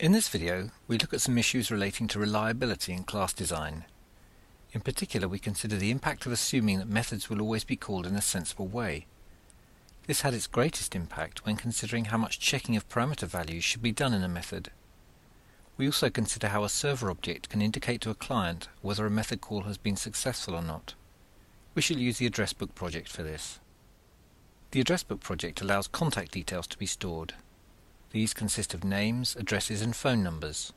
In this video, we look at some issues relating to reliability in class design. In particular, we consider the impact of assuming that methods will always be called in a sensible way. This had its greatest impact when considering how much checking of parameter values should be done in a method. We also consider how a server object can indicate to a client whether a method call has been successful or not. We shall use the address book project for this. The address book project allows contact details to be stored. These consist of names, addresses and phone numbers.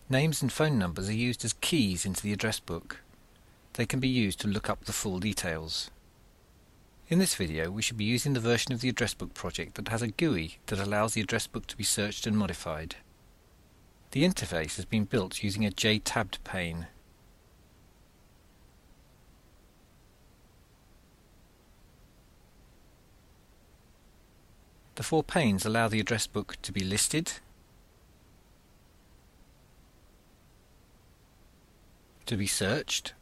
Names and phone numbers are used as keys into the address book. They can be used to look up the full details. In this video, we should be using the version of the address book project that has a GUI that allows the address book to be searched and modified. The interface has been built using a J-tabbed pane. The four panes allow the address book to be listed, to be searched,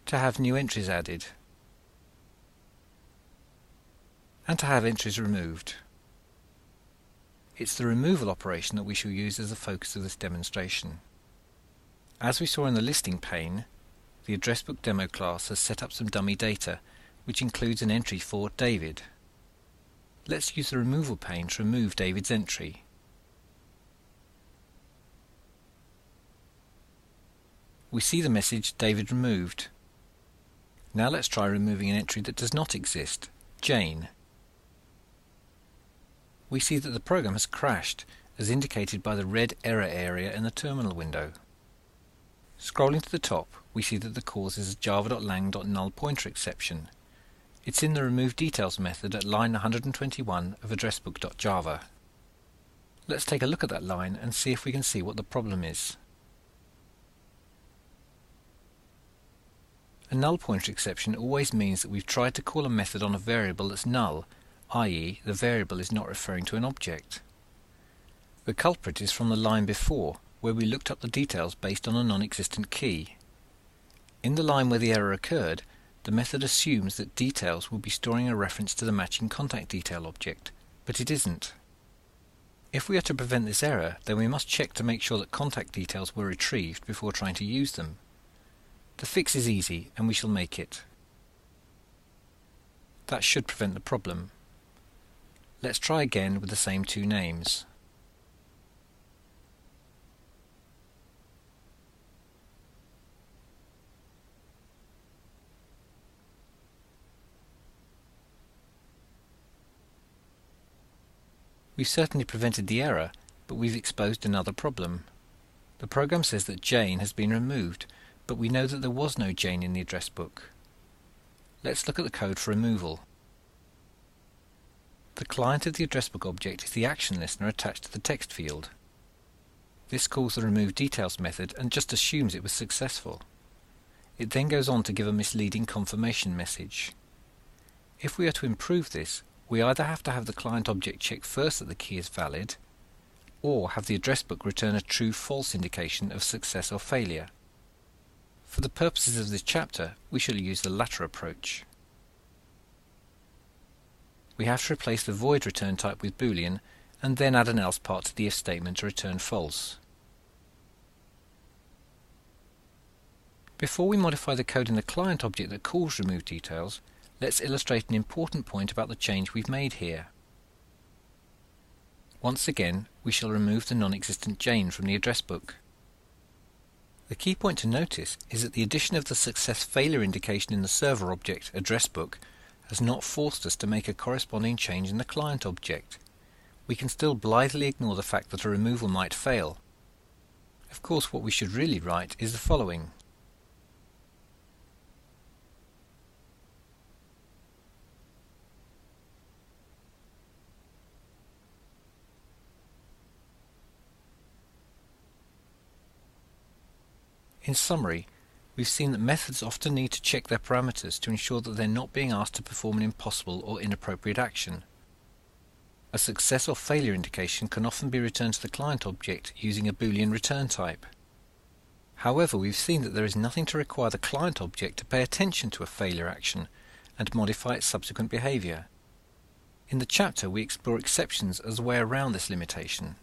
to have new entries added, and to have entries removed. It's the removal operation that we shall use as the focus of this demonstration. As we saw in the listing pane, the address book demo class has set up some dummy data, which includes an entry for David. Let's use the removal pane to remove David's entry. We see the message David removed. Now let's try removing an entry that does not exist, Jane. We see that the program has crashed, as indicated by the red error area in the terminal window. Scrolling to the top, we see that the cause is a java.lang.null_pointer exception. It's in the removeDetails method at line 121 of addressbook.java. Let's take a look at that line and see if we can see what the problem is. A null pointer exception always means that we've tried to call a method on a variable that's null, i.e. the variable is not referring to an object. The culprit is from the line before, where we looked up the details based on a non-existent key. In the line where the error occurred, the method assumes that details will be storing a reference to the matching contact detail object, but it isn't. If we are to prevent this error, then we must check to make sure that contact details were retrieved before trying to use them. The fix is easy, and we shall make it. That should prevent the problem. Let's try again with the same two names. We've certainly prevented the error, but we've exposed another problem. The program says that Jane has been removed, but we know that there was no Jane in the address book. Let's look at the code for removal. The client of the address book object is the action listener attached to the text field. This calls the removeDetails method and just assumes it was successful. It then goes on to give a misleading confirmation message. If we are to improve this, we either have to have the client object check first that the key is valid, or have the address book return a true-false indication of success or failure. For the purposes of this chapter, we shall use the latter approach. We have to replace the void return type with Boolean, and then add an else part to the if statement to return false. Before we modify the code in the client object that calls removeDetails, let's illustrate an important point about the change we've made here. Once again, we shall remove the non-existent Jane from the address book. The key point to notice is that the addition of the success-failure indication in the server object address book has not forced us to make a corresponding change in the client object. We can still blithely ignore the fact that a removal might fail. Of course, what we should really write is the following. In summary, we've seen that methods often need to check their parameters to ensure that they're not being asked to perform an impossible or inappropriate action. A success or failure indication can often be returned to the client object using a Boolean return type. However, we've seen that there is nothing to require the client object to pay attention to a failure action and modify its subsequent behavior. In the chapter we explore exceptions as a way around this limitation.